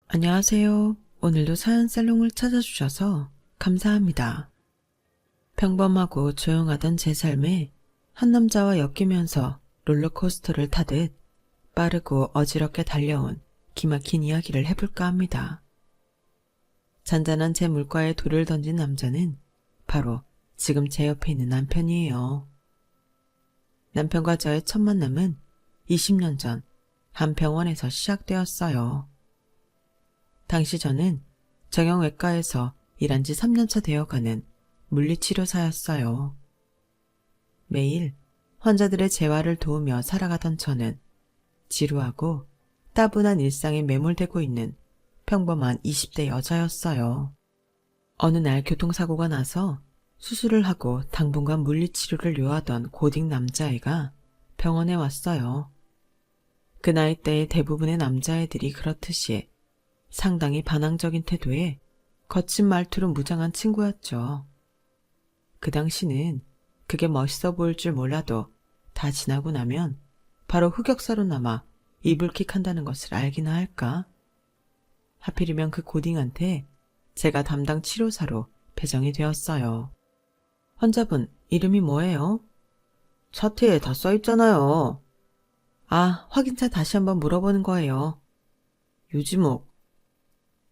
안녕하세요. 오늘도 사연 살롱을 찾아주셔서 감사합니다. 평범하고 조용하던 제 삶에 한 남자와 엮이면서 롤러코스터를 타듯 빠르고 어지럽게 달려온 기막힌 이야기를 해볼까 합니다. 잔잔한 제 물가에 돌을 던진 남자는 바로 지금 제 옆에 있는 남편이에요. 남편과 저의 첫 만남은 20년 전 한 병원에서 시작되었어요. 당시 저는 정형외과에서 일한 지 3년차 되어가는 물리치료사였어요. 매일 환자들의 재활을 도우며 살아가던 저는 지루하고 따분한 일상에 매몰되고 있는 평범한 20대 여자였어요. 어느 날 교통사고가 나서 수술을 하고 당분간 물리치료를 요하던 고딩 남자애가 병원에 왔어요. 그 나이대의 대부분의 남자애들이 그렇듯이 상당히 반항적인 태도에 거친 말투로 무장한 친구였죠. 그 당시는 그게 멋있어 보일 줄 몰라도 다 지나고 나면 바로 흑역사로 남아 이불킥한다는 것을 알기나 할까? 하필이면 그 고딩한테 제가 담당 치료사로 배정이 되었어요. 환자분 이름이 뭐예요? 차트에 다 써있잖아요. 아, 확인차 다시 한번 물어보는 거예요. 유지목.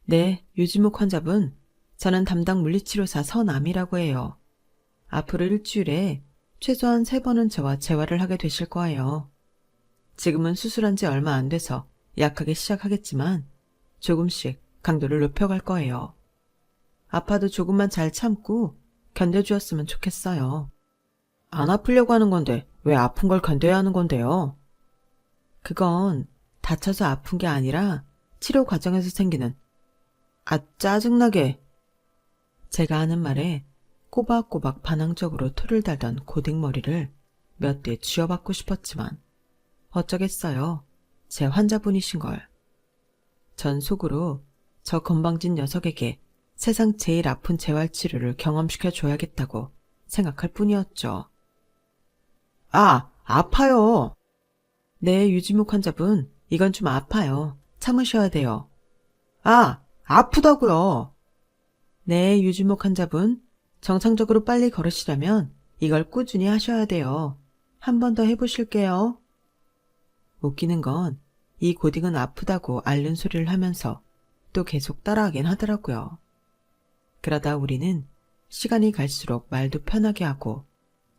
네, 유지목 환자분. 저는 담당 물리치료사 서남이라고 해요. 앞으로 일주일에 최소한 3번은 저와 재활을 하게 되실 거예요. 지금은 수술한 지 얼마 안 돼서 약하게 시작하겠지만 조금씩 강도를 높여갈 거예요. 아파도 조금만 잘 참고 견뎌주었으면 좋겠어요. 안 아프려고 하는 건데 왜 아픈 걸 견뎌야 하는 건데요? 그건 다쳐서 아픈 게 아니라 치료 과정에서 생기는 짜증나게. 제가 하는 말에 꼬박꼬박 반항적으로 토를 달던 고딩머리를 몇 대 쥐어받고 싶었지만 어쩌겠어요. 제 환자분이신걸. 전 속으로 저 건방진 녀석에게 세상 제일 아픈 재활치료를 경험시켜줘야겠다고 생각할 뿐이었죠. 아, 아파요. 네, 유지목 환자분, 이건 좀 아파요. 참으셔야 돼요. 아, 아프다고요. 네, 유지목 환자분, 정상적으로 빨리 걸으시려면 이걸 꾸준히 하셔야 돼요. 한 번 더 해보실게요. 웃기는 건 이 고딩은 아프다고 앓는 소리를 하면서 또 계속 따라하긴 하더라고요. 그러다 우리는 시간이 갈수록 말도 편하게 하고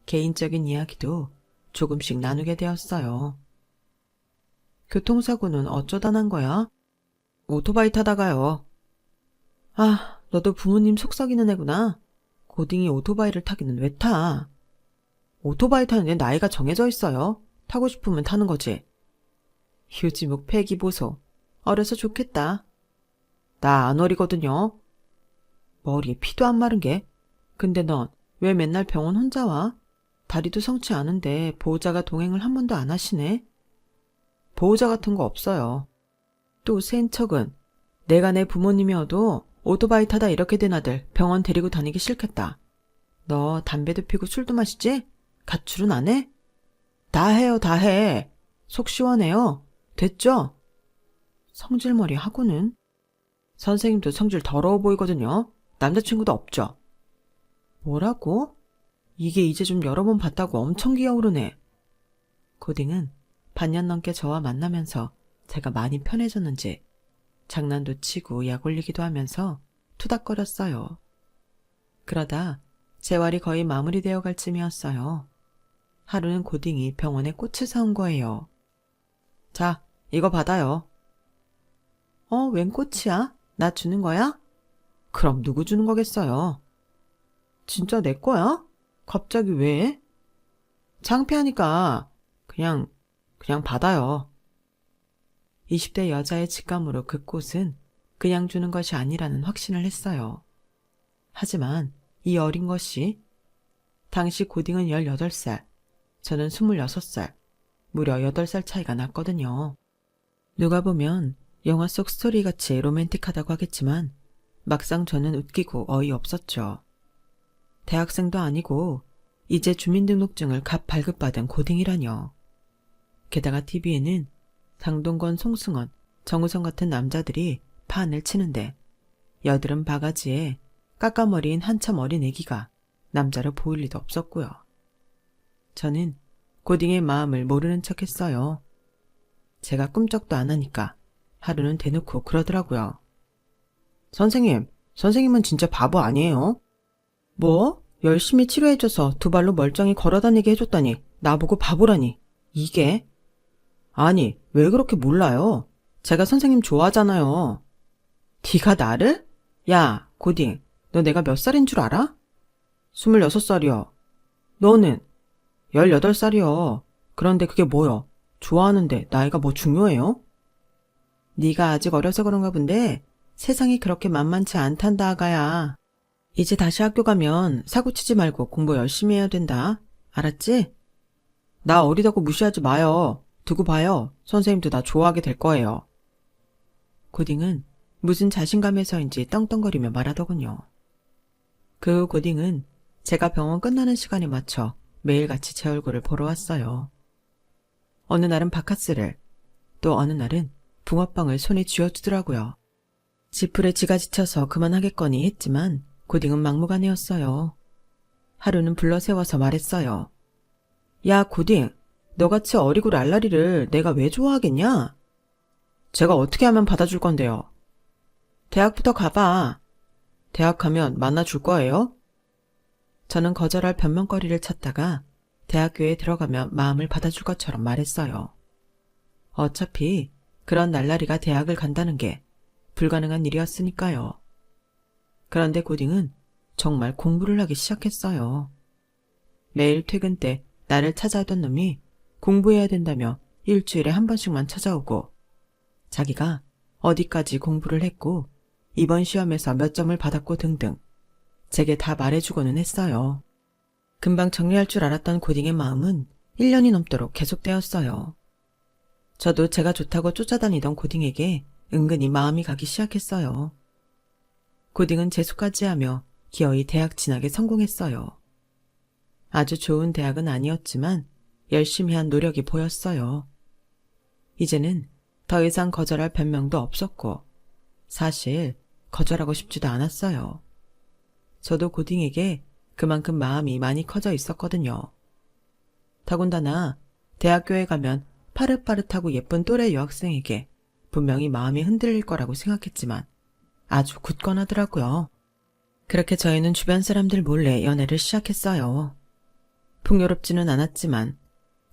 개인적인 이야기도 조금씩 나누게 되었어요. 교통사고는 어쩌다 난 거야? 오토바이 타다가요. 아, 너도 부모님 속썩이는 애구나. 고딩이 오토바이를 타기는 왜 타? 오토바이 타는 애 나이가 정해져 있어요. 타고 싶으면 타는 거지. 휴지목 폐기보소. 어려서 좋겠다. 나 안 어리거든요. 머리에 피도 안 마른 게. 근데 넌 왜 맨날 병원 혼자 와? 다리도 성치 않은데 보호자가 동행을 한 번도 안 하시네? 보호자 같은 거 없어요. 또 센 척은 내가 내 부모님이어도 오토바이 타다 이렇게 된 아들 병원 데리고 다니기 싫겠다. 너 담배도 피고 술도 마시지? 가출은 안 해? 다 해요, 다 해. 속 시원해요. 됐죠? 성질머리 하고는. 선생님도 성질 더러워 보이거든요. 남자친구도 없죠? 뭐라고? 이게 이제 좀 여러 번 봤다고 엄청 기어오르네. 고딩은 반년 넘게 저와 만나면서 제가 많이 편해졌는지 장난도 치고 약 올리기도 하면서 투닥거렸어요. 그러다 재활이 거의 마무리되어 갈 쯤이었어요. 하루는 고딩이 병원에 꽃을 사온 거예요. 자, 이거 받아요. 웬 꽃이야? 나 주는 거야? 그럼 누구 주는 거겠어요? 진짜 내 거야? 갑자기 왜? 창피하니까 그냥 받아요. 20대 여자의 직감으로 그 꽃은 그냥 주는 것이 아니라는 확신을 했어요. 하지만 이 어린 것이 당시 고딩은 18살, 저는 26살, 무려 8살 차이가 났거든요. 누가 보면 영화 속 스토리같이 로맨틱하다고 하겠지만 막상 저는 웃기고 어이없었죠. 대학생도 아니고 이제 주민등록증을 갓 발급받은 고딩이라뇨. 게다가 TV에는 장동건, 송승헌, 정우성 같은 남자들이 판을 치는데 여드름 바가지에 까까머리인 한참 어린 애기가 남자로 보일 리도 없었고요. 저는 고딩의 마음을 모르는 척했어요. 제가 꿈쩍도 안 하니까 하루는 대놓고 그러더라고요. 선생님은 진짜 바보 아니에요? 뭐? 열심히 치료해줘서 두 발로 멀쩡히 걸어다니게 해줬다니 나보고 바보라니. 이게? 아니, 왜 그렇게 몰라요? 제가 선생님 좋아하잖아요. 네가 나를? 야, 고딩, 너 내가 몇 살인 줄 알아? 26살이요. 너는? 18살이요. 그런데 그게 뭐여? 좋아하는데 나이가 뭐 중요해요? 네가 아직 어려서 그런가 본데 세상이 그렇게 만만치 않단다, 아가야. 이제 다시 학교 가면 사고치지 말고 공부 열심히 해야 된다. 알았지? 나 어리다고 무시하지 마요. 두고 봐요. 선생님도 나 좋아하게 될 거예요. 고딩은 무슨 자신감에서인지 떵떵거리며 말하더군요. 그 후 고딩은 제가 병원 끝나는 시간에 맞춰 매일같이 제 얼굴을 보러 왔어요. 어느 날은 바카스를, 또 어느 날은 붕어빵을 손에 쥐어주더라고요. 지풀에 지가 지쳐서 그만하겠거니 했지만 고딩은 막무가내였어요. 하루는 불러 세워서 말했어요. 야, 고딩, 너같이 어리고 랄라리를 내가 왜 좋아하겠냐? 제가 어떻게 하면 받아줄 건데요? 대학부터 가봐. 대학 가면 만나줄 거예요? 저는 거절할 변명거리를 찾다가 대학교에 들어가면 마음을 받아줄 것처럼 말했어요. 어차피 그런 날라리가 대학을 간다는 게 불가능한 일이었으니까요. 그런데 고딩은 정말 공부를 하기 시작했어요. 매일 퇴근 때 나를 찾아오던 놈이 공부해야 된다며 일주일에 한 번씩만 찾아오고 자기가 어디까지 공부를 했고 이번 시험에서 몇 점을 받았고 등등 제게 다 말해주고는 했어요. 금방 정리할 줄 알았던 고딩의 마음은 1년이 넘도록 계속되었어요. 저도 제가 좋다고 쫓아다니던 고딩에게 은근히 마음이 가기 시작했어요. 고딩은 재수까지 하며 기어이 대학 진학에 성공했어요. 아주 좋은 대학은 아니었지만 열심히 한 노력이 보였어요. 이제는 더 이상 거절할 변명도 없었고 사실 거절하고 싶지도 않았어요. 저도 고딩에게 그만큼 마음이 많이 커져 있었거든요. 더군다나 대학교에 가면 파릇파릇하고 예쁜 또래 여학생에게 분명히 마음이 흔들릴 거라고 생각했지만 아주 굳건하더라고요. 그렇게 저희는 주변 사람들 몰래 연애를 시작했어요. 풍요롭지는 않았지만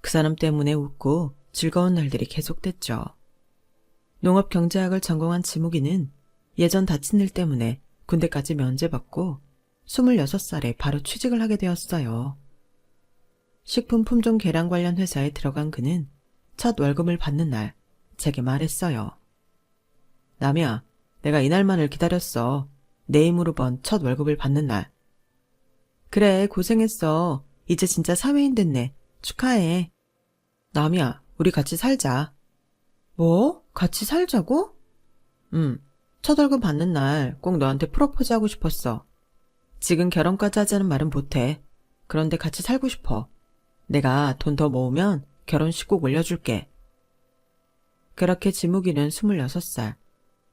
그 사람 때문에 웃고 즐거운 날들이 계속됐죠. 농업경제학을 전공한 지목이는 예전 다친 일 때문에 군대까지 면제받고 26살에 바로 취직을 하게 되었어요. 식품 품종 개량 관련 회사에 들어간 그는 첫 월급을 받는 날 제게 말했어요. 남이야, 내가 이날만을 기다렸어. 내 힘으로 번 첫 월급을 받는 날. 그래, 고생했어. 이제 진짜 사회인 됐네. 축하해. 남이야, 우리 같이 살자. 뭐? 같이 살자고? 첫 월급 받는 날 꼭 너한테 프로포즈 하고 싶었어. 지금 결혼까지 하자는 말은 못해. 그런데 같이 살고 싶어. 내가 돈 더 모으면 결혼식 꼭 올려줄게. 그렇게 지무기는 26살,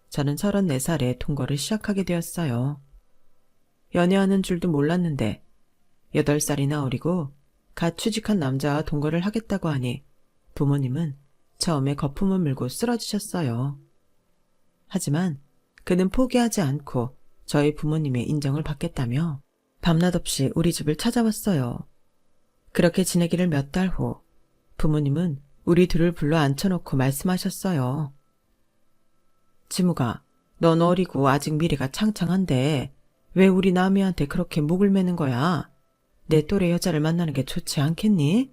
저는 34살에 동거를 시작하게 되었어요. 연애하는 줄도 몰랐는데 8살이나 어리고 갓 취직한 남자와 동거를 하겠다고 하니 부모님은 처음에 거품을 물고 쓰러지셨어요. 하지만 그는 포기하지 않고 저희 부모님의 인정을 받겠다며 밤낮 없이 우리 집을 찾아왔어요. 그렇게 지내기를 몇 달 후 부모님은 우리 둘을 불러 앉혀놓고 말씀하셨어요. 지무가, 넌 어리고 아직 미래가 창창한데 왜 우리 남이한테 그렇게 목을 매는 거야? 내 또래 여자를 만나는 게 좋지 않겠니?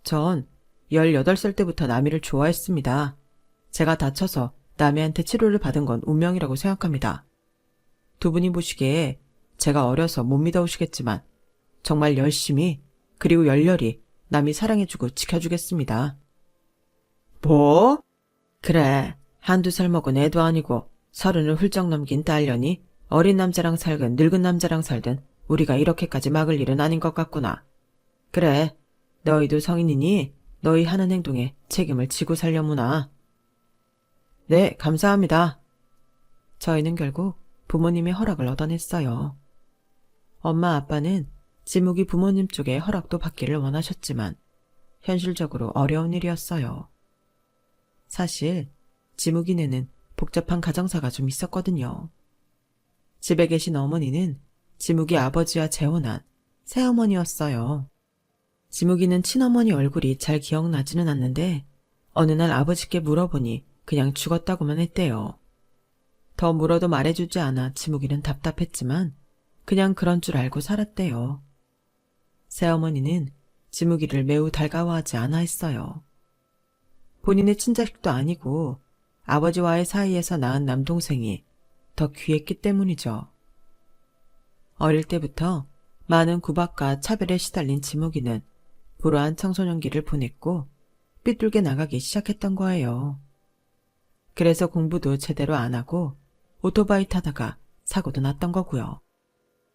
전 18살 때부터 남이를 좋아했습니다. 제가 다쳐서 남이한테 치료를 받은 건 운명이라고 생각합니다. 두 분이 보시기에 제가 어려서 못 믿어오시겠지만 정말 열심히 그리고 열렬히 남이 사랑해주고 지켜주겠습니다. 뭐? 그래, 한두 살 먹은 애도 아니고 30을 훌쩍 넘긴 딸년이 어린 남자랑 살든 늙은 남자랑 살든 우리가 이렇게까지 막을 일은 아닌 것 같구나. 그래, 너희도 성인이니 너희 하는 행동에 책임을 지고 살려무나. 네, 감사합니다. 저희는 결국 부모님의 허락을 얻어냈어요. 엄마 아빠는 지묵이 부모님 쪽에 허락도 받기를 원하셨지만 현실적으로 어려운 일이었어요. 사실 지묵이네는 복잡한 가정사가 좀 있었거든요. 집에 계신 어머니는 지묵이 아버지와 재혼한 새어머니였어요. 지묵이는 친어머니 얼굴이 잘 기억나지는 않는데 어느 날 아버지께 물어보니 그냥 죽었다고만 했대요. 더 물어도 말해주지 않아 지묵이는 답답했지만 그냥 그런 줄 알고 살았대요. 새어머니는 지묵이를 매우 달가워하지 않아 했어요. 본인의 친자식도 아니고 아버지와의 사이에서 낳은 남동생이 더 귀했기 때문이죠. 어릴 때부터 많은 구박과 차별에 시달린 지묵이는 불우한 청소년기를 보냈고 삐뚤게 나가기 시작했던 거예요. 그래서 공부도 제대로 안 하고 오토바이 타다가 사고도 났던 거고요.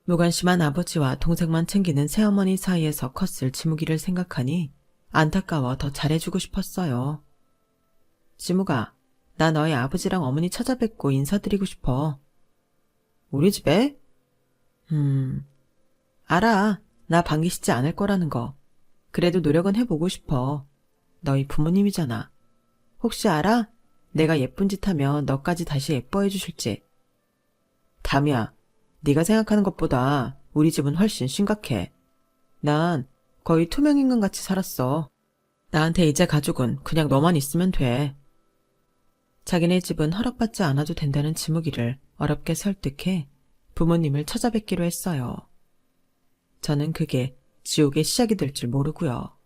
무관심한 아버지와 동생만 챙기는 새어머니 사이에서 컸을 지묵이를 생각하니 안타까워 더 잘해주고 싶었어요. 지묵아, 나 너희 아버지랑 어머니 찾아뵙고 인사드리고 싶어. 우리 집에? 알아. 나 반기시지 않을 거라는 거. 그래도 노력은 해보고 싶어. 너희 부모님이잖아. 혹시 알아? 내가 예쁜 짓 하면 너까지 다시 예뻐해 주실지. 담이야, 네가 생각하는 것보다 우리 집은 훨씬 심각해. 난 거의 투명인간같이 살았어. 나한테 이제 가족은 그냥 너만 있으면 돼. 자기네 집은 허락받지 않아도 된다는 지묵이를 어렵게 설득해 부모님을 찾아뵙기로 했어요. 저는 그게 지옥의 시작이 될 줄 모르고요.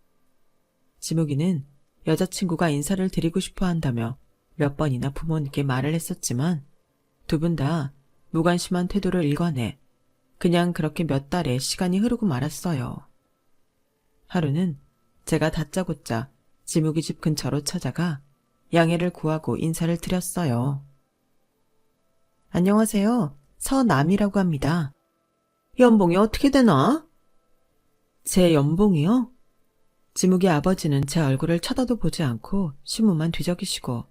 지묵이는 여자친구가 인사를 드리고 싶어 한다며 몇 번이나 부모님께 말을 했었지만 두 분 다 무관심한 태도를 일관해 그냥 그렇게 몇 달의 시간이 흐르고 말았어요. 하루는 제가 다짜고짜 지묵이 집 근처로 찾아가 양해를 구하고 인사를 드렸어요. 안녕하세요. 서남이라고 합니다. 연봉이 어떻게 되나? 제 연봉이요? 지묵이 아버지는 제 얼굴을 쳐다도 보지 않고 신문만 뒤적이시고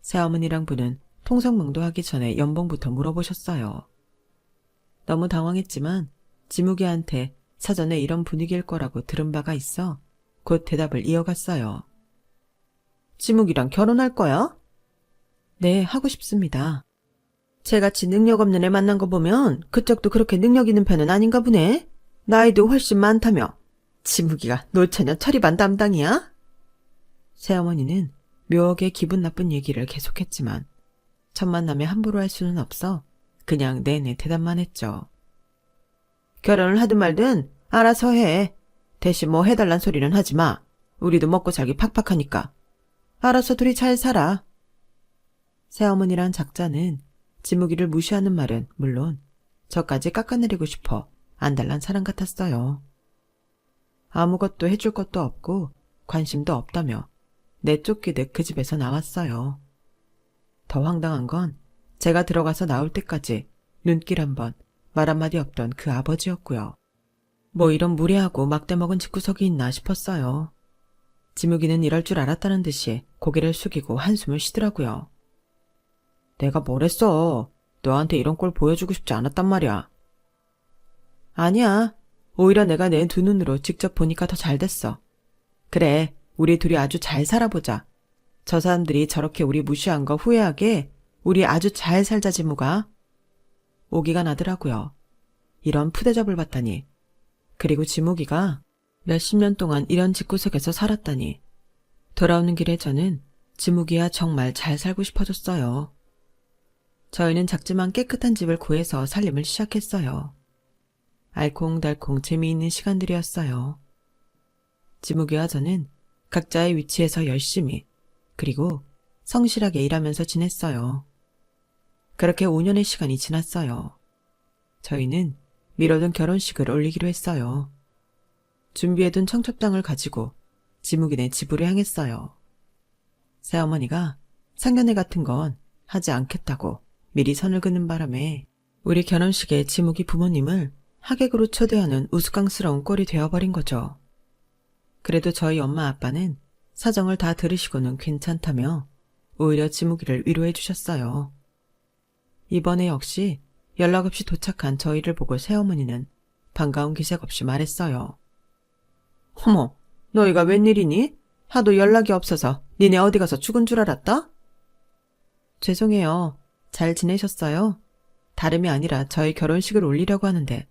새어머니랑 부는 통성명도 하기 전에 연봉부터 물어보셨어요. 너무 당황했지만 지묵이한테 사전에 이런 분위기일 거라고 들은 바가 있어 곧 대답을 이어갔어요. 지묵이랑 결혼할 거야? 네, 하고 싶습니다. 쟤같이 능력 없는 애 만난 거 보면 그쪽도 그렇게 능력 있는 편은 아닌가 보네. 나이도 훨씬 많다며. 지묵이가 놀처녀 처리반 담당이야? 새어머니는 묘하게 기분 나쁜 얘기를 계속했지만 첫 만남에 함부로 할 수는 없어 그냥 내내 대답만 했죠. 결혼을 하든 말든 알아서 해. 대신 뭐 해달란 소리는 하지 마. 우리도 먹고 살기 팍팍하니까. 알아서 둘이 잘 살아. 새어머니란 작자는 지묵이를 무시하는 말은 물론 저까지 깎아내리고 싶어 안달난 사람 같았어요. 아무것도 해줄 것도 없고 관심도 없다며 내쫓기듯 그 집에서 나왔어요. 더 황당한 건 제가 들어가서 나올 때까지 눈길 한 번, 말 한마디 없던 그 아버지였고요. 뭐 이런 무례하고 막대먹은 집구석이 있나 싶었어요. 지묵이는 이럴 줄 알았다는 듯이 고개를 숙이고 한숨을 쉬더라고요. 내가 뭘 했어. 너한테 이런 꼴 보여주고 싶지 않았단 말이야. 아니야. 오히려 내가 내 두 눈으로 직접 보니까 더 잘 됐어. 그래, 우리 둘이 아주 잘 살아보자. 저 사람들이 저렇게 우리 무시한 거 후회하게 우리 아주 잘 살자 지묵아. 오기가 나더라고요. 이런 푸대접을 받다니. 그리고 지묵이가 몇십 년 동안 이런 집구석에서 살았다니. 돌아오는 길에 저는 지묵이야 정말 잘 살고 싶어졌어요. 저희는 작지만 깨끗한 집을 구해서 살림을 시작했어요. 알콩달콩 재미있는 시간들이었어요. 지묵이와 저는 각자의 위치에서 열심히 그리고 성실하게 일하면서 지냈어요. 그렇게 5년의 시간이 지났어요. 저희는 미뤄둔 결혼식을 올리기로 했어요. 준비해둔 청첩장을 가지고 지묵이네 집으로 향했어요. 새어머니가 상견례 같은 건 하지 않겠다고 미리 선을 그는 바람에 우리 결혼식에 지묵이 부모님을 하객으로 초대하는 우스꽝스러운 꼴이 되어버린 거죠. 그래도 저희 엄마 아빠는 사정을 다 들으시고는 괜찮다며 오히려 지묵이를 위로해 주셨어요. 이번에 역시 연락 없이 도착한 저희를 보고 새어머니는 반가운 기색 없이 말했어요. 어머, 너희가 웬일이니? 하도 연락이 없어서 니네 어디 가서 죽은 줄 알았다? 죄송해요. 잘 지내셨어요? 다름이 아니라 저희 결혼식을 올리려고 하는데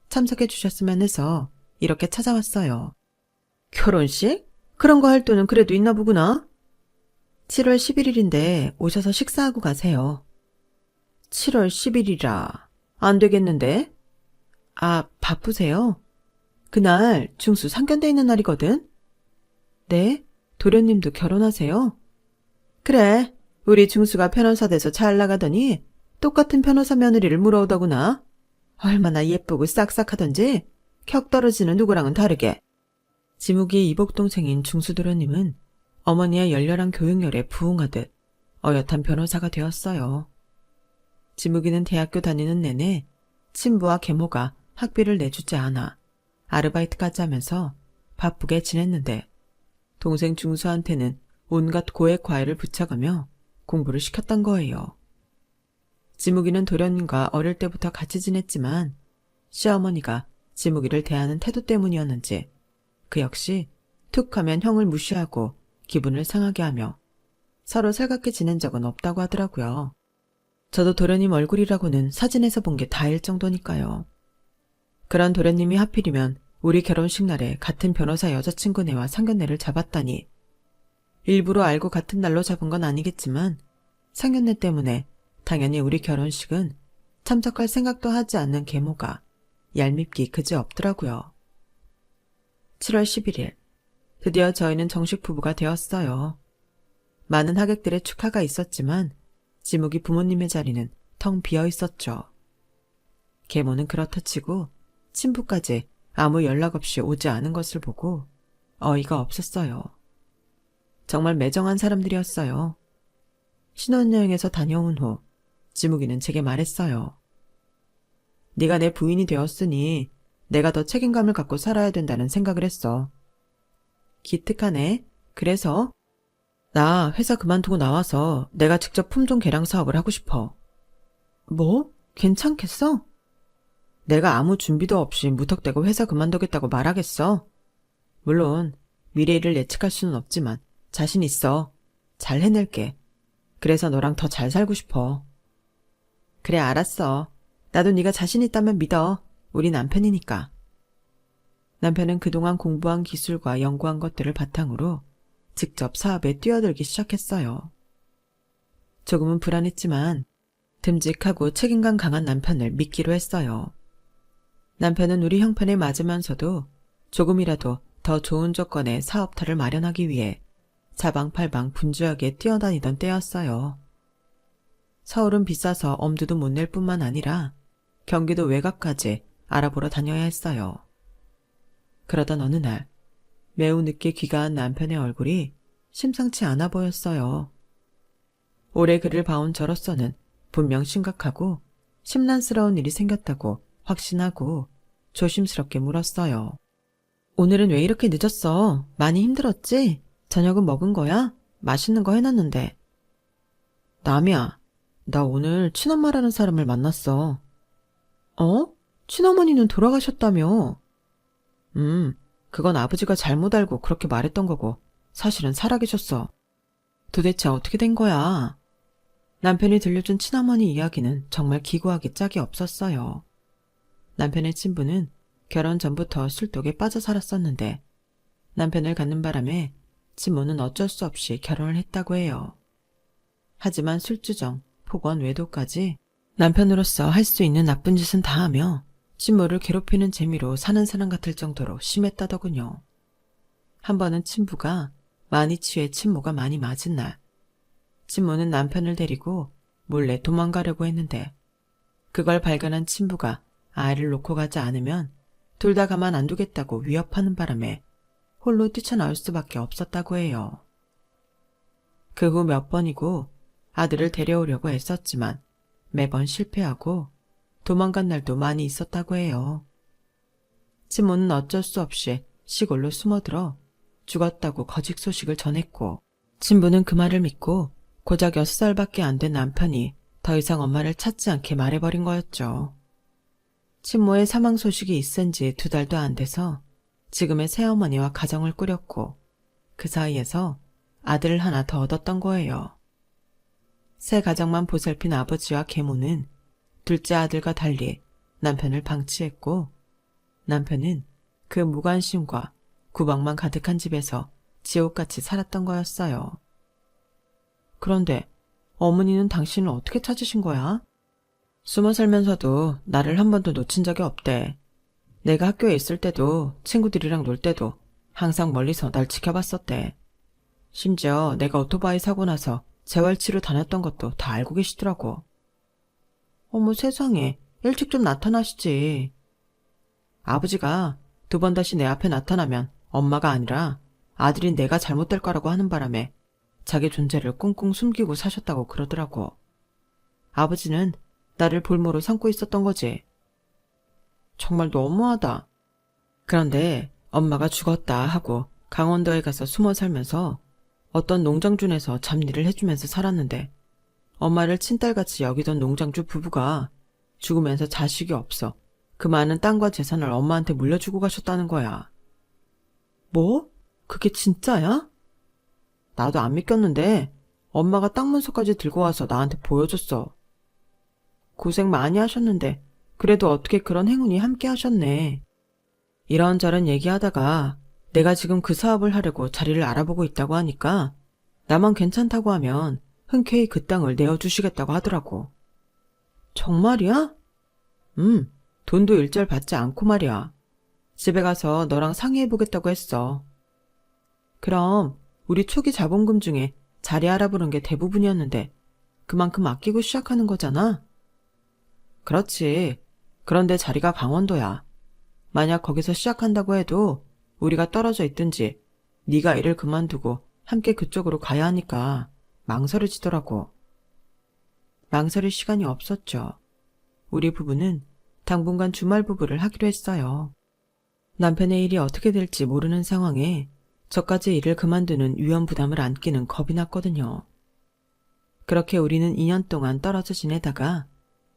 참석해 주셨으면 해서 이렇게 찾아왔어요. 결혼식? 그런 거 할 돈은 그래도 있나 보구나. 7월 11일인데 오셔서 식사하고 가세요. 7월 10일이라 안 되겠는데? 아, 바쁘세요? 그날 중수 상견례 있는 날이거든? 네? 도련님도 결혼하세요? 그래, 우리 중수가 변호사 돼서 잘 나가더니 똑같은 변호사 며느리를 물어오더구나. 얼마나 예쁘고 싹싹하던지 격 떨어지는 누구랑은 다르게. 지무기의 이복동생인 중수도련님은 어머니의 열렬한 교육열에 부응하듯 어엿한 변호사가 되었어요. 지무기는 대학교 다니는 내내 친부와 계모가 학비를 내주지 않아 아르바이트까지 하면서 바쁘게 지냈는데 동생 중수한테는 온갖 고액 과외를 붙여가며 공부를 시켰던 거예요. 지무기는 도련님과 어릴 때부터 같이 지냈지만 시어머니가 지무기를 대하는 태도 때문이었는지 그 역시 툭 하면 형을 무시하고 기분을 상하게 하며 서로 살갑게 지낸 적은 없다고 하더라고요. 저도 도련님 얼굴이라고는 사진에서 본 게 다일 정도니까요. 그런 도련님이 하필이면 우리 결혼식 날에 같은 변호사 여자친구네와 상견례를 잡았다니. 일부러 알고 같은 날로 잡은 건 아니겠지만 상견례 때문에 당연히 우리 결혼식은 참석할 생각도 하지 않는 계모가 얄밉기 그지없더라고요. 7월 11일, 드디어 저희는 정식 부부가 되었어요. 많은 하객들의 축하가 있었지만 지무기 부모님의 자리는 텅 비어 있었죠. 계모는 그렇다 치고 친부까지 아무 연락 없이 오지 않은 것을 보고 어이가 없었어요. 정말 매정한 사람들이었어요. 신혼여행에서 다녀온 후 지무기는 제게 말했어요. 네가 내 부인이 되었으니 내가 더 책임감을 갖고 살아야 된다는 생각을 했어. 기특하네. 그래서? 나 회사 그만두고 나와서 내가 직접 품종 개량 사업을 하고 싶어. 뭐? 괜찮겠어? 내가 아무 준비도 없이 무턱대고 회사 그만두겠다고 말하겠어? 물론 미래를 예측할 수는 없지만 자신 있어. 잘 해낼게. 그래서 너랑 더 잘 살고 싶어. 그래, 알았어. 나도 네가 자신 있다면 믿어. 우리 남편이니까. 남편은 그동안 공부한 기술과 연구한 것들을 바탕으로 직접 사업에 뛰어들기 시작했어요. 조금은 불안했지만 듬직하고 책임감 강한 남편을 믿기로 했어요. 남편은 우리 형편에 맞으면서도 조금이라도 더 좋은 조건의 사업터를 마련하기 위해 사방팔방 분주하게 뛰어다니던 때였어요. 서울은 비싸서 엄두도 못 낼 뿐만 아니라 경기도 외곽까지 알아보러 다녀야 했어요. 그러던 어느 날 매우 늦게 귀가한 남편의 얼굴이 심상치 않아 보였어요. 올해 그를 봐온 저로서는 분명 심각하고 심란스러운 일이 생겼다고 확신하고 조심스럽게 물었어요. 오늘은 왜 이렇게 늦었어? 많이 힘들었지? 저녁은 먹은 거야? 맛있는 거 해놨는데. 남이야, 나 오늘 친엄마라는 사람을 만났어. 어? 친어머니는 돌아가셨다며? 그건 아버지가 잘못 알고 그렇게 말했던 거고 사실은 살아계셨어. 도대체 어떻게 된 거야? 남편이 들려준 친어머니 이야기는 정말 기구하기 짝이 없었어요. 남편의 친부는 결혼 전부터 술독에 빠져 살았었는데 남편을 갖는 바람에 친모는 어쩔 수 없이 결혼을 했다고 해요. 하지만 술주정, 폭언, 외도까지 남편으로서 할 수 있는 나쁜 짓은 다 하며 친모를 괴롭히는 재미로 사는 사람 같을 정도로 심했다더군요. 한 번은 친부가 많이 취해 친모가 많이 맞은 날, 친모는 남편을 데리고 몰래 도망가려고 했는데 그걸 발견한 친부가 아이를 놓고 가지 않으면 둘 다 가만 안 두겠다고 위협하는 바람에 홀로 뛰쳐나올 수밖에 없었다고 해요. 그 후 몇 번이고 아들을 데려오려고 애썼지만 매번 실패하고 도망간 날도 많이 있었다고 해요. 친모는 어쩔 수 없이 시골로 숨어들어 죽었다고 거짓 소식을 전했고 친부는 그 말을 믿고 고작 6살밖에 안 된 남편이 더 이상 엄마를 찾지 않게 말해버린 거였죠. 친모의 사망 소식이 있은 지 2달도 안 돼서 지금의 새어머니와 가정을 꾸렸고 그 사이에서 아들을 하나 더 얻었던 거예요. 새 가정만 보살핀 아버지와 계모는 둘째 아들과 달리 남편을 방치했고 남편은 그 무관심과 구박만 가득한 집에서 지옥같이 살았던 거였어요. 그런데 어머니는 당신을 어떻게 찾으신 거야? 숨어 살면서도 나를 한 번도 놓친 적이 없대. 내가 학교에 있을 때도 친구들이랑 놀 때도 항상 멀리서 날 지켜봤었대. 심지어 내가 오토바이 사고 나서 재활치료 다녔던 것도 다 알고 계시더라고. 어머 세상에, 일찍 좀 나타나시지. 아버지가 2번 다시 내 앞에 나타나면 엄마가 아니라 아들인 내가 잘못될 거라고 하는 바람에 자기 존재를 꽁꽁 숨기고 사셨다고 그러더라고. 아버지는 나를 볼모로 삼고 있었던 거지. 정말 너무하다. 그런데 엄마가 죽었다 하고 강원도에 가서 숨어 살면서 어떤 농장주에서 잡일을 해주면서 살았는데 엄마를 친딸같이 여기던 농장주 부부가 죽으면서 자식이 없어 그 많은 땅과 재산을 엄마한테 물려주고 가셨다는 거야. 뭐? 그게 진짜야? 나도 안 믿겼는데 엄마가 땅 문서까지 들고 와서 나한테 보여줬어. 고생 많이 하셨는데 그래도 어떻게 그런 행운이 함께 하셨네. 이런저런 얘기하다가 내가 지금 그 사업을 하려고 자리를 알아보고 있다고 하니까 나만 괜찮다고 하면 흔쾌히 그 땅을 내어주시겠다고 하더라고. 정말이야? 돈도 일절 받지 않고 말이야. 집에 가서 너랑 상의해보겠다고 했어. 그럼 우리 초기 자본금 중에 자리 알아보는 게 대부분이었는데 그만큼 아끼고 시작하는 거잖아? 그렇지. 그런데 자리가 강원도야. 만약 거기서 시작한다고 해도 우리가 떨어져 있든지 네가 일을 그만두고 함께 그쪽으로 가야 하니까 망설여지더라고. 망설일 시간이 없었죠. 우리 부부는 당분간 주말 부부를 하기로 했어요. 남편의 일이 어떻게 될지 모르는 상황에 저까지 일을 그만두는 위험 부담을 안기는 겁이 났거든요. 그렇게 우리는 2년 동안 떨어져 지내다가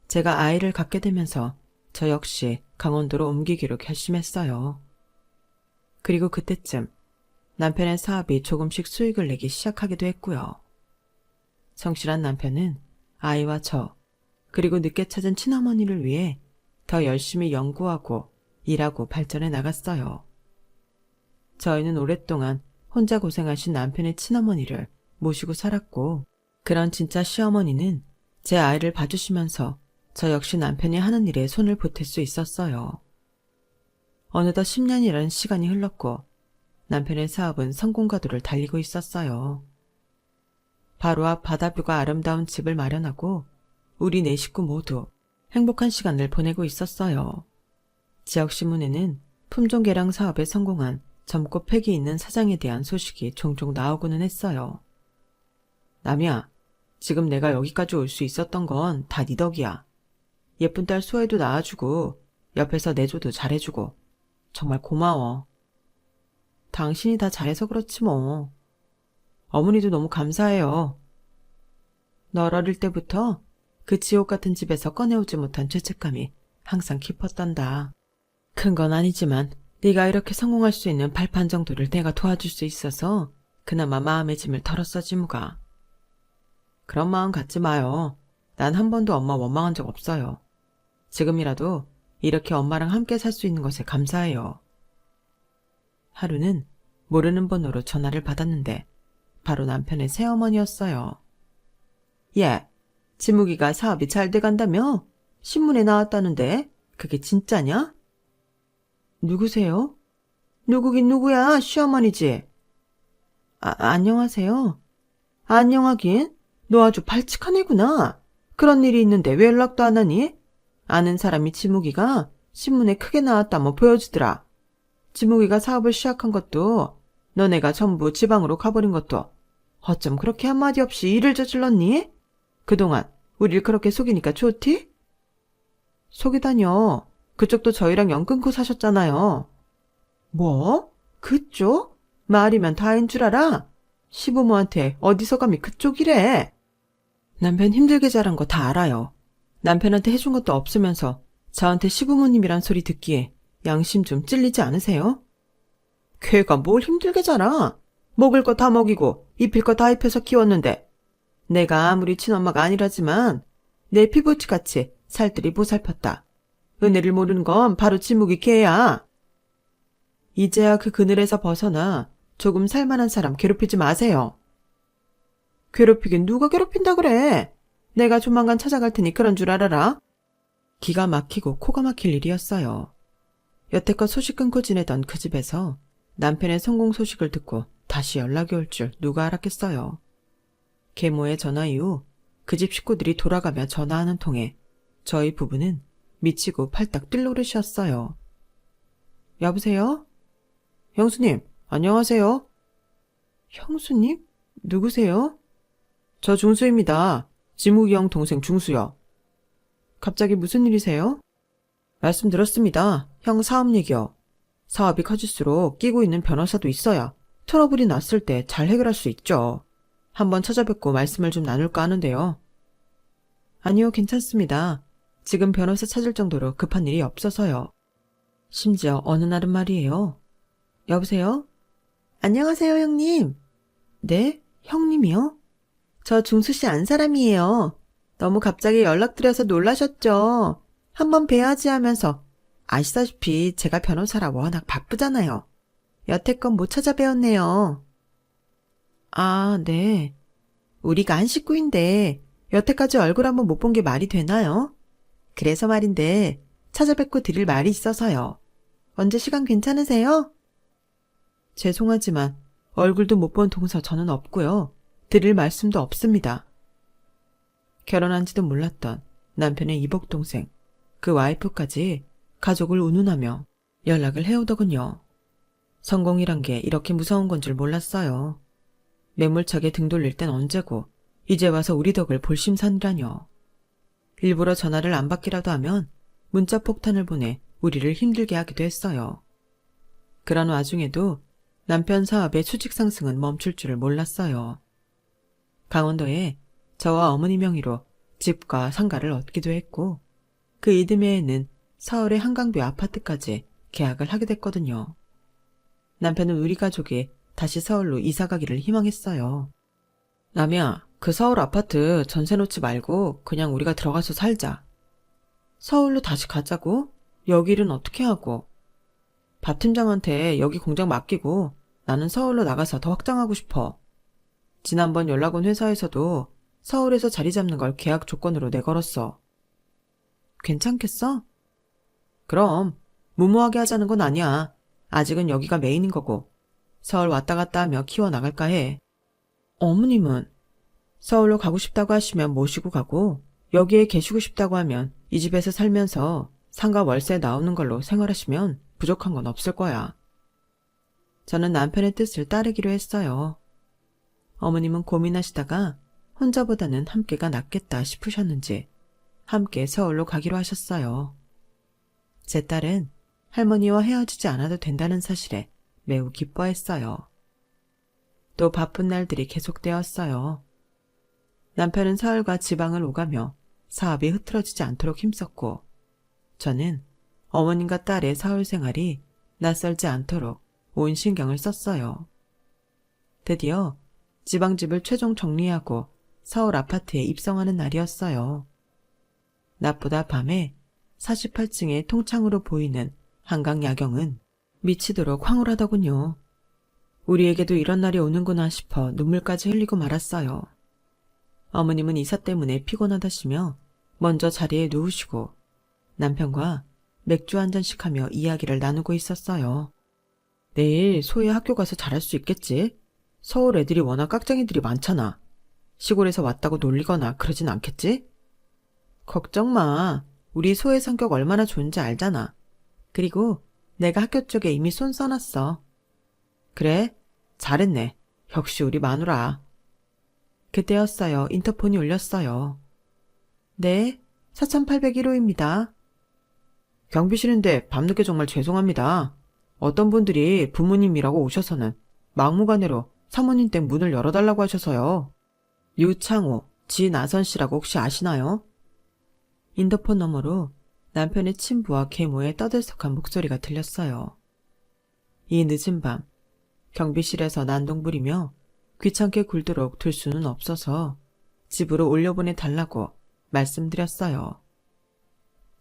제가 아이를 갖게 되면서 저 역시 강원도로 옮기기로 결심했어요. 그리고 그때쯤 남편의 사업이 조금씩 수익을 내기 시작하기도 했고요. 성실한 남편은 아이와 저, 그리고 늦게 찾은 친어머니를 위해 더 열심히 연구하고 일하고 발전해 나갔어요. 저희는 오랫동안 혼자 고생하신 남편의 친어머니를 모시고 살았고 그런 진짜 시어머니는 제 아이를 봐주시면서 저 역시 남편이 하는 일에 손을 보탤 수 있었어요. 어느덧 10년이라는 시간이 흘렀고 남편의 사업은 성공가도를 달리고 있었어요. 바로 앞 바다뷰가 아름다운 집을 마련하고 우리 4식구 모두 행복한 시간을 보내고 있었어요. 지역신문에는 품종개량 사업에 성공한 젊고 패기 있는 사장에 대한 소식이 종종 나오고는 했어요. 남이야, 지금 내가 여기까지 올 수 있었던 건 다 네 덕이야. 예쁜 딸 수아이도 낳아주고 옆에서 내조도 잘해주고 정말 고마워. 당신이 다 잘해서 그렇지 뭐. 어머니도 너무 감사해요. 널 어릴 때부터 그 지옥 같은 집에서 꺼내오지 못한 죄책감이 항상 깊었단다. 큰 건 아니지만 네가 이렇게 성공할 수 있는 발판 정도를 내가 도와줄 수 있어서 그나마 마음의 짐을 덜었어지 뭐가. 그런 마음 갖지 마요. 난 한 번도 엄마 원망한 적 없어요. 지금이라도 이렇게 엄마랑 함께 살 수 있는 것에 감사해요. 하루는 모르는 번호로 전화를 받았는데 바로 남편의 새어머니였어요. 예, 지무기가 사업이 잘 돼간다며? 신문에 나왔다는데 그게 진짜냐? 누구세요? 누구긴 누구야, 시어머니지. 안녕하세요. 안녕하긴? 너 아주 발칙한 애구나. 그런 일이 있는데 왜 연락도 안 하니? 아는 사람이 지무기가 신문에 크게 나왔다며 보여주더라. 지무기가 사업을 시작한 것도 너네가 전부 지방으로 가버린 것도 어쩜 그렇게 한마디 없이 일을 저질렀니? 그동안 우릴 그렇게 속이니까 좋디? 속이다뇨. 그쪽도 저희랑 연 끊고 사셨잖아요. 뭐? 그쪽? 말이면 다인 줄 알아? 시부모한테 어디서 감히 그쪽이래? 남편 힘들게 자란 거 다 알아요. 남편한테 해준 것도 없으면서 저한테 시부모님이란 소리 듣기에 양심 좀 찔리지 않으세요? 걔가 뭘 힘들게 자라? 먹을 거 다 먹이고 입힐 거 다 입혀서 키웠는데 내가 아무리 친엄마가 아니라지만 내 피부치같이 살들이 보살폈다. 은혜를 모르는 건 바로 지묵이 걔야. 이제야 그 그늘에서 벗어나 조금 살만한 사람 괴롭히지 마세요. 괴롭히긴 누가 괴롭힌다 그래? 내가 조만간 찾아갈 테니 그런 줄 알아라. 기가 막히고 코가 막힐 일이었어요. 여태껏 소식 끊고 지내던 그 집에서 남편의 성공 소식을 듣고 다시 연락이 올 줄 누가 알았겠어요. 계모의 전화 이후 그 집 식구들이 돌아가며 전화하는 통에 저희 부부는 미치고 팔딱 뛸 노릇이었어요. 여보세요? 형수님, 안녕하세요. 형수님? 누구세요? 저 중수입니다. 지묵이 형 동생 중수요. 갑자기 무슨 일이세요? 말씀 들었습니다. 형 사업 얘기요. 사업이 커질수록 끼고 있는 변호사도 있어야 트러블이 났을 때 잘 해결할 수 있죠. 한번 찾아뵙고 말씀을 좀 나눌까 하는데요. 아니요, 괜찮습니다. 지금 변호사 찾을 정도로 급한 일이 없어서요. 심지어 어느 날은 말이에요. 여보세요? 안녕하세요, 형님. 네? 형님이요? 저 중수씨 안 사람이에요. 너무 갑자기 연락드려서 놀라셨죠? 한번 뵈야지 하면서 아시다시피 제가 변호사라 워낙 바쁘잖아요. 여태껏 못 찾아뵈었네요. 아, 네. 우리가 한 식구인데 여태까지 얼굴 한번 못 본 게 말이 되나요? 그래서 말인데 찾아뵙고 드릴 말이 있어서요. 언제 시간 괜찮으세요? 죄송하지만 얼굴도 못 본 동서 저는 없고요. 드릴 말씀도 없습니다. 결혼한지도 몰랐던 남편의 이복동생, 그 와이프까지 가족을 운운하며 연락을 해오더군요. 성공이란 게 이렇게 무서운 건 줄 몰랐어요. 매몰차게 등 돌릴 땐 언제고 이제 와서 우리 덕을 볼심산이라뇨. 일부러 전화를 안 받기라도 하면 문자 폭탄을 보내 우리를 힘들게 하기도 했어요. 그런 와중에도 남편 사업의 수직 상승은 멈출 줄을 몰랐어요. 강원도에 저와 어머니 명의로 집과 상가를 얻기도 했고 그 이듬해에는 서울의 한강뷰 아파트까지 계약을 하게 됐거든요. 남편은 우리 가족이 다시 서울로 이사가기를 희망했어요. 남이야, 그 서울 아파트 전세 놓지 말고 그냥 우리가 들어가서 살자. 서울로 다시 가자고? 여기 일은 어떻게 하고? 박 팀장한테 여기 공장 맡기고 나는 서울로 나가서 더 확장하고 싶어. 지난번 연락 온 회사에서도 서울에서 자리 잡는 걸 계약 조건으로 내걸었어. 괜찮겠어? 그럼 무모하게 하자는 건 아니야. 아직은 여기가 메인인 거고 서울 왔다 갔다 하며 키워나갈까 해. 어머님은? 서울로 가고 싶다고 하시면 모시고 가고 여기에 계시고 싶다고 하면 이 집에서 살면서 상가 월세 나오는 걸로 생활하시면 부족한 건 없을 거야. 저는 남편의 뜻을 따르기로 했어요. 어머님은 고민하시다가 혼자보다는 함께가 낫겠다 싶으셨는지 함께 서울로 가기로 하셨어요. 제 딸은 할머니와 헤어지지 않아도 된다는 사실에 매우 기뻐했어요. 또 바쁜 날들이 계속되었어요. 남편은 서울과 지방을 오가며 사업이 흐트러지지 않도록 힘썼고 저는 어머님과 딸의 서울 생활이 낯설지 않도록 온 신경을 썼어요. 드디어 지방집을 최종 정리하고 서울 아파트에 입성하는 날이었어요. 낮보다 밤에 48층의 통창으로 보이는 한강 야경은 미치도록 황홀하더군요. 우리에게도 이런 날이 오는구나 싶어 눈물까지 흘리고 말았어요. 어머님은 이사 때문에 피곤하다시며 먼저 자리에 누우시고 남편과 맥주 한 잔씩 하며 이야기를 나누고 있었어요. 내일 소희 학교 가서 잘할 수 있겠지? 서울 애들이 워낙 깍쟁이들이 많잖아. 시골에서 왔다고 놀리거나 그러진 않겠지? 걱정 마. 우리 소의 성격 얼마나 좋은지 알잖아. 그리고 내가 학교 쪽에 이미 손 써놨어. 그래? 잘했네. 역시 우리 마누라. 그때였어요. 인터폰이 울렸어요. 네, 4801호입니다. 경비실인데 밤늦게 정말 죄송합니다. 어떤 분들이 부모님이라고 오셔서는 막무가내로 사모님 댁 문을 열어달라고 하셔서요. 유창호, 지 나선 씨라고 혹시 아시나요? 인터폰 너머로 남편의 친부와 계모의 떠들썩한 목소리가 들렸어요. 이 늦은 밤 경비실에서 난동 부리며 귀찮게 굴도록 둘 수는 없어서 집으로 올려보내달라고 말씀드렸어요.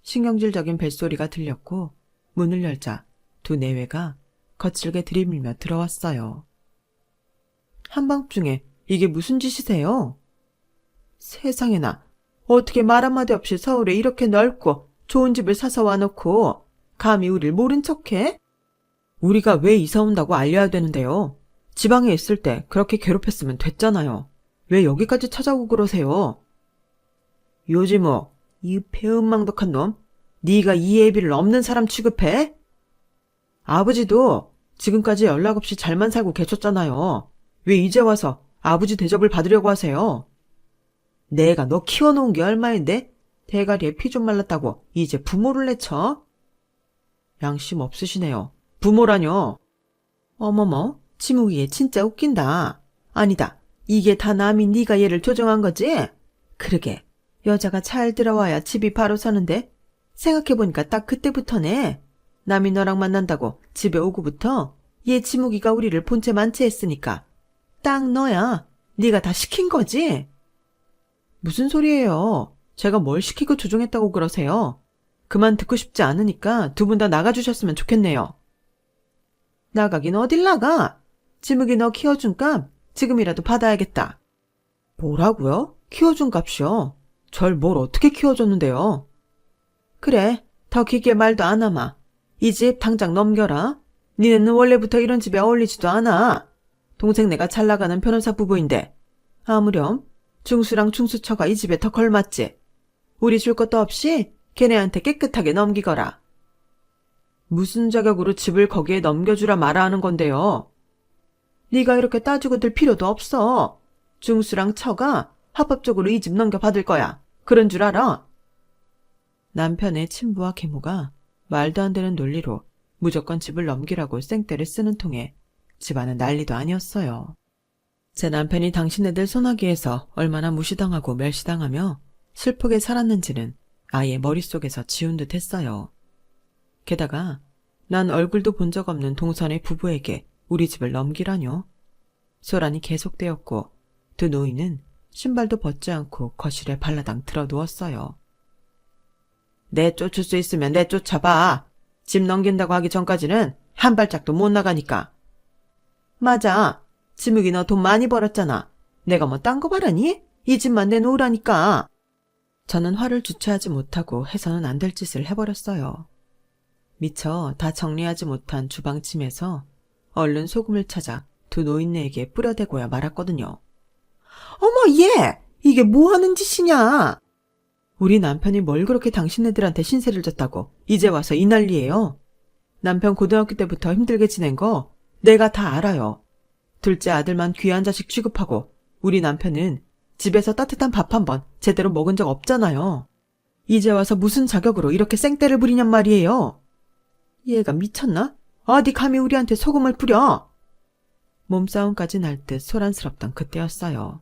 신경질적인 벨소리가 들렸고 문을 열자 두 내외가 거칠게 들이밀며 들어왔어요. 한밤중에 이게 무슨 짓이세요? 세상에나, 어떻게 말 한마디 없이 서울에 이렇게 넓고 좋은 집을 사서 와놓고 감히 우릴 모른 척해? 우리가 왜 이사 온다고 알려야 되는데요? 지방에 있을 때 그렇게 괴롭혔으면 됐잖아요. 왜 여기까지 찾아오고 그러세요? 요지모, 이 배은망덕한 놈, 네가 이 애비를 없는 사람 취급해? 아버지도 지금까지 연락 없이 잘만 살고 계셨잖아요. 왜 이제 와서 아버지 대접을 받으려고 하세요? 내가 너 키워놓은 게 얼마인데 대가리에 피 좀 말랐다고 이제 부모를 내쳐? 양심 없으시네요. 부모라뇨. 어머머, 지무기에 진짜 웃긴다. 아니다, 이게 다 남이 네가 얘를 조정한 거지? 그러게, 여자가 잘 들어와야 집이 바로 서는데 생각해보니까 딱 그때부터네. 남이 너랑 만난다고 집에 오고부터 얘 지무기가 우리를 본체 만취했으니까 딱 너야. 네가 다 시킨 거지? 무슨 소리예요? 제가 뭘 시키고 조종했다고 그러세요? 그만 듣고 싶지 않으니까 두 분 다 나가주셨으면 좋겠네요. 나가긴 어딜 나가? 지무기 너 키워준 값 지금이라도 받아야겠다. 뭐라고요? 키워준 값이요? 절 뭘 어떻게 키워줬는데요? 그래, 더 길게 말도 안 하마. 이 집 당장 넘겨라. 니네는 원래부터 이런 집에 어울리지도 않아. 동생 내가 잘 나가는 변호사 부부인데 아무렴 중수랑 중수처가 이 집에 더 걸맞지. 우리 줄 것도 없이 걔네한테 깨끗하게 넘기거라. 무슨 자격으로 집을 거기에 넘겨주라 말아 하는 건데요. 네가 이렇게 따지고 들 필요도 없어. 중수랑 처가 합법적으로 이 집 넘겨받을 거야. 그런 줄 알아? 남편의 친부와 계모가 말도 안 되는 논리로 무조건 집을 넘기라고 생떼를 쓰는 통에 집안은 난리도 아니었어요. 제 남편이 당신네들 소나기에서 얼마나 무시당하고 멸시당하며 슬프게 살았는지는 아예 머릿속에서 지운 듯 했어요. 게다가 난 얼굴도 본 적 없는 동선의 부부에게 우리 집을 넘기라뇨. 소란이 계속되었고 두 노인은 신발도 벗지 않고 거실에 발라당 틀어 누웠어요. 내쫓을 수 있으면 내쫓아봐. 집 넘긴다고 하기 전까지는 한 발짝도 못 나가니까. 맞아. 지묵이 너 돈 많이 벌었잖아. 내가 뭐 딴 거 바라니? 이 집만 내놓으라니까. 저는 화를 주체하지 못하고 해서는 안 될 짓을 해버렸어요. 미처 다 정리하지 못한 주방침에서 얼른 소금을 찾아 두 노인네에게 뿌려대고야 말았거든요. 어머 얘! 이게 뭐하는 짓이냐? 우리 남편이 뭘 그렇게 당신네들한테 신세를 졌다고 이제 와서 이 난리예요. 남편 고등학교 때부터 힘들게 지낸 거 내가 다 알아요. 둘째 아들만 귀한 자식 취급하고 우리 남편은 집에서 따뜻한 밥 한 번 제대로 먹은 적 없잖아요. 이제 와서 무슨 자격으로 이렇게 생떼를 부리냔 말이에요. 얘가 미쳤나? 어디 감히 우리한테 소금을 뿌려? 몸싸움까지 날 듯 소란스럽던 그때였어요.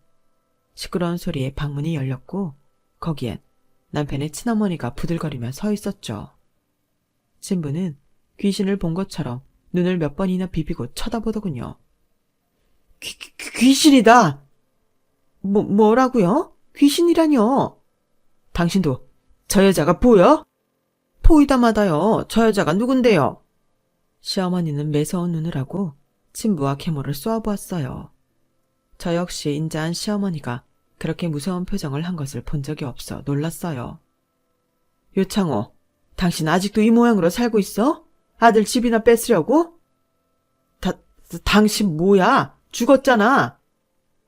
시끄러운 소리에 방문이 열렸고 거기엔 남편의 친어머니가 부들거리며 서 있었죠. 신부는 귀신을 본 것처럼 눈을 몇 번이나 비비고 쳐다보더군요. 귀신이다! 뭐라고요? 귀신이라뇨? 당신도 저 여자가 보여? 보이다마다요. 저 여자가 누군데요? 시어머니는 매서운 눈을 하고 친부와 계모를 쏘아보았어요. 저 역시 인자한 시어머니가 그렇게 무서운 표정을 한 것을 본 적이 없어 놀랐어요. 요창호, 당신 아직도 이 모양으로 살고 있어? 아들 집이나 뺏으려고? 당신 뭐야? 죽었잖아.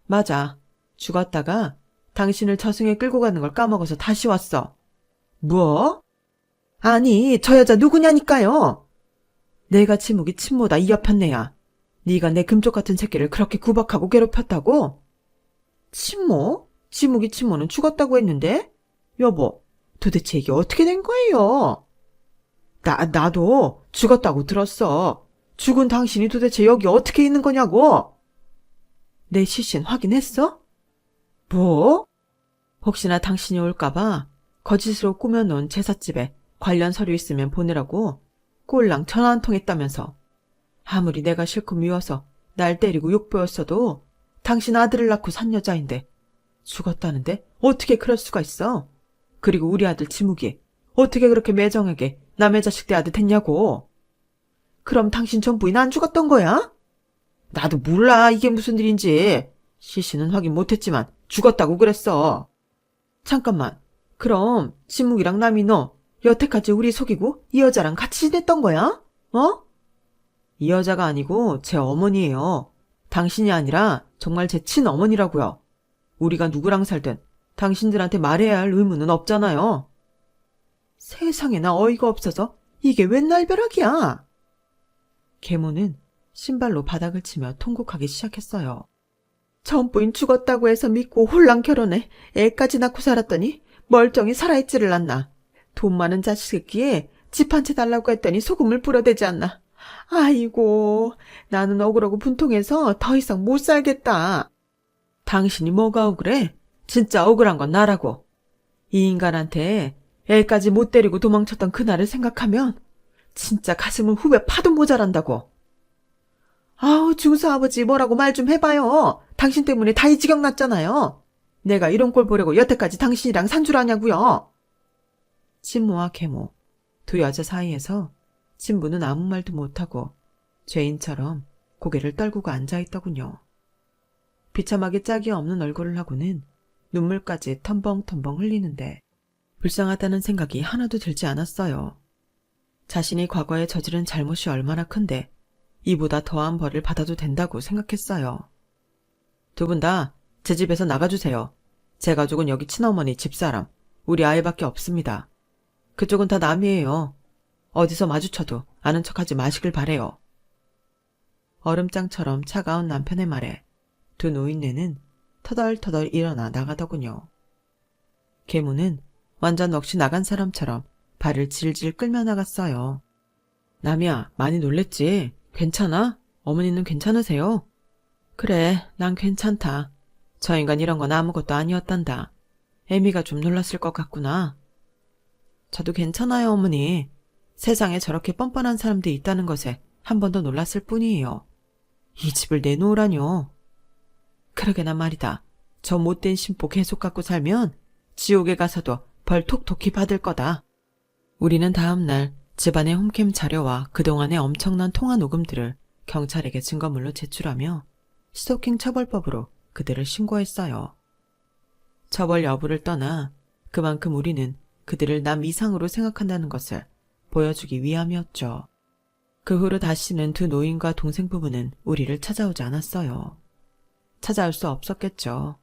맞아. 죽었다가 당신을 저승에 끌고 가는 걸 까먹어서 다시 왔어. 뭐? 아니, 저 여자 누구냐니까요. 내가 지묵이 친모다 이 여편네야. 네가 내 금쪽 같은 새끼를 그렇게 구박하고 괴롭혔다고? 친모? 지묵이 친모는 죽었다고 했는데? 여보, 도대체 이게 어떻게 된 거예요? 나도 죽었다고 들었어. 죽은 당신이 도대체 여기 어떻게 있는 거냐고? 내 시신 확인했어? 뭐? 혹시나 당신이 올까봐 거짓으로 꾸며놓은 제삿집에 관련 서류 있으면 보내라고 꼴랑 전화 한 통 했다면서. 아무리 내가 싫고 미워서 날 때리고 욕보였어도 당신 아들을 낳고 산 여자인데 죽었다는데 어떻게 그럴 수가 있어? 그리고 우리 아들 지묵이 어떻게 그렇게 매정하게 남의 자식 대하듯 했냐고. 그럼 당신 전 부인 안 죽었던 거야? 나도 몰라 이게 무슨 일인지. 시신은 확인 못했지만 죽었다고 그랬어. 잠깐만. 그럼 지묵이랑 남이 너 여태까지 우리 속이고 이 여자랑 같이 지냈던 거야? 어? 이 여자가 아니고 제 어머니예요. 당신이 아니라 정말 제 친어머니라고요. 우리가 누구랑 살든 당신들한테 말해야 할 의무는 없잖아요. 세상에나 어이가 없어서 이게 웬 날벼락이야. 계모는 신발로 바닥을 치며 통곡하기 시작했어요. 전부인 죽었다고 해서 믿고 홀랑 결혼해 애까지 낳고 살았더니 멀쩡히 살아있지를 않나. 돈 많은 자식 새끼에 집 한 채 달라고 했더니 소금을 뿌려대지 않나. 아이고, 나는 억울하고 분통해서 더 이상 못 살겠다. 당신이 뭐가 억울해? 진짜 억울한 건 나라고. 이 인간한테 애까지 못 데리고 도망쳤던 그날을 생각하면 진짜 가슴은 후배 파도 모자란다고. 아우, 중수아버지 뭐라고 말 좀 해봐요. 당신 때문에 다 이 지경 났잖아요. 내가 이런 꼴 보려고 여태까지 당신이랑 산 줄 아냐고요. 친모와 계모, 두 여자 사이에서 친부는 아무 말도 못하고 죄인처럼 고개를 떨구고 앉아있더군요. 비참하게 짝이 없는 얼굴을 하고는 눈물까지 텀벙텀벙 흘리는데 불쌍하다는 생각이 하나도 들지 않았어요. 자신이 과거에 저지른 잘못이 얼마나 큰데 이보다 더한 벌을 받아도 된다고 생각했어요. 두 분 다 제 집에서 나가주세요. 제 가족은 여기 친어머니, 집사람, 우리 아이밖에 없습니다. 그쪽은 다 남이에요. 어디서 마주쳐도 아는 척하지 마시길 바래요. 얼음장처럼 차가운 남편의 말에 두 노인네는 터덜터덜 일어나 나가더군요. 계모는 완전 넋이 나간 사람처럼 발을 질질 끌며 나갔어요. 남이야, 많이 놀랬지? 괜찮아? 어머니는 괜찮으세요? 그래, 난 괜찮다. 저 인간 이런 건 아무것도 아니었단다. 애미가 좀 놀랐을 것 같구나. 저도 괜찮아요, 어머니. 세상에 저렇게 뻔뻔한 사람들이 있다는 것에 한 번 더 놀랐을 뿐이에요. 이 집을 내놓으라뇨. 그러게나 말이다. 저 못된 심보 계속 갖고 살면 지옥에 가서도 벌 톡톡히 받을 거다. 우리는 다음날 집안의 홈캠 자료와 그동안의 엄청난 통화 녹음들을 경찰에게 증거물로 제출하며 스토킹 처벌법으로 그들을 신고했어요. 처벌 여부를 떠나 그만큼 우리는 그들을 남 이상으로 생각한다는 것을 보여주기 위함이었죠. 그 후로 다시는 두 노인과 동생 부부는 우리를 찾아오지 않았어요. 찾아올 수 없었겠죠.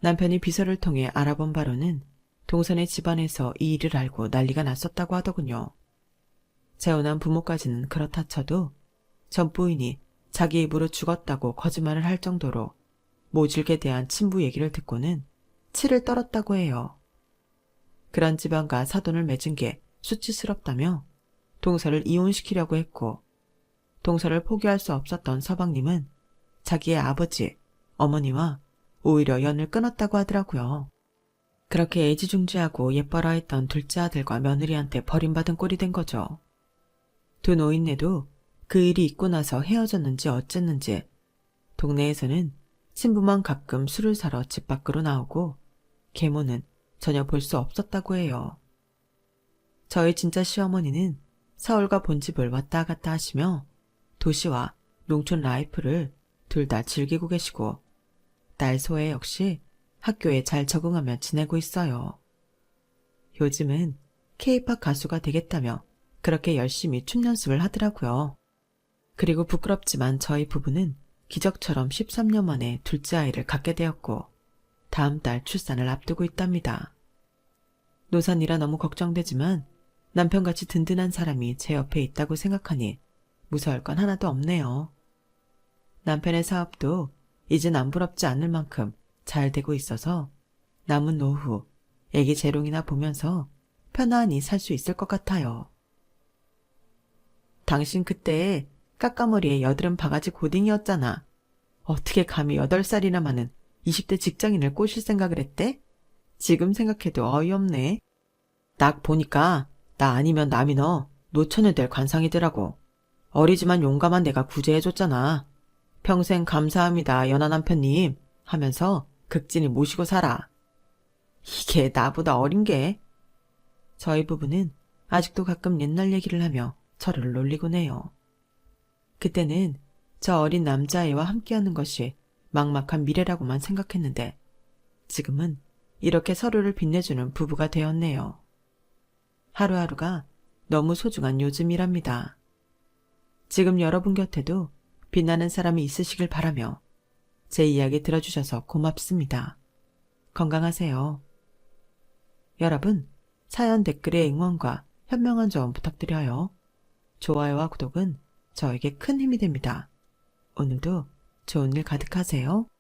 남편이 비서를 통해 알아본 바로는 동선의 집안에서 이 일을 알고 난리가 났었다고 하더군요. 재혼한 부모까지는 그렇다 쳐도 전 부인이 자기 입으로 죽었다고 거짓말을 할 정도로 모질게 대한 친부 얘기를 듣고는 치를 떨었다고 해요. 그런 집안과 사돈을 맺은 게 수치스럽다며 동서를 이혼시키려고 했고 동서를 포기할 수 없었던 서방님은 자기의 아버지, 어머니와 오히려 연을 끊었다고 하더라고요. 그렇게 애지중지하고 예뻐라했던 둘째 아들과 며느리한테 버림받은 꼴이 된 거죠. 두 노인네도 그 일이 있고 나서 헤어졌는지 어쨌는지 동네에서는 신부만 가끔 술을 사러 집 밖으로 나오고 계모는 전혀 볼 수 없었다고 해요. 저희 진짜 시어머니는 서울과 본집을 왔다 갔다 하시며 도시와 농촌 라이프를 둘 다 즐기고 계시고 딸 소혜 역시 학교에 잘 적응하며 지내고 있어요. 요즘은 K-팝 가수가 되겠다며 그렇게 열심히 춤 연습을 하더라고요. 그리고 부끄럽지만 저희 부부는 기적처럼 13년 만에 둘째 아이를 갖게 되었고 다음 달 출산을 앞두고 있답니다. 노산이라 너무 걱정되지만 남편같이 든든한 사람이 제 옆에 있다고 생각하니 무서울 건 하나도 없네요. 남편의 사업도 이젠 안 부럽지 않을 만큼 잘 되고 있어서 남은 노후 애기 재롱이나 보면서 편안히 살 수 있을 것 같아요. 당신 그때 까까머리에 여드름 바가지 고딩이었잖아. 어떻게 감히 8살이나 많은 20대 직장인을 꼬실 생각을 했대? 지금 생각해도 어이없네. 딱 보니까 나 아니면 남이 너 노처녀 될 관상이더라고. 어리지만 용감한 내가 구제해줬잖아. 평생 감사합니다, 연하 남편님 하면서 극진히 모시고 살아. 이게 나보다 어린 게. 저희 부부는 아직도 가끔 옛날 얘기를 하며 저를 놀리곤 해요. 그때는 저 어린 남자아이와 함께하는 것이 막막한 미래라고만 생각했는데 지금은 이렇게 서로를 빛내주는 부부가 되었네요. 하루하루가 너무 소중한 요즘이랍니다. 지금 여러분 곁에도 빛나는 사람이 있으시길 바라며 제 이야기 들어주셔서 고맙습니다. 건강하세요. 여러분, 사연 댓글에 응원과 현명한 조언 부탁드려요. 좋아요와 구독은 저에게 큰 힘이 됩니다. 오늘도 좋은 일 가득하세요.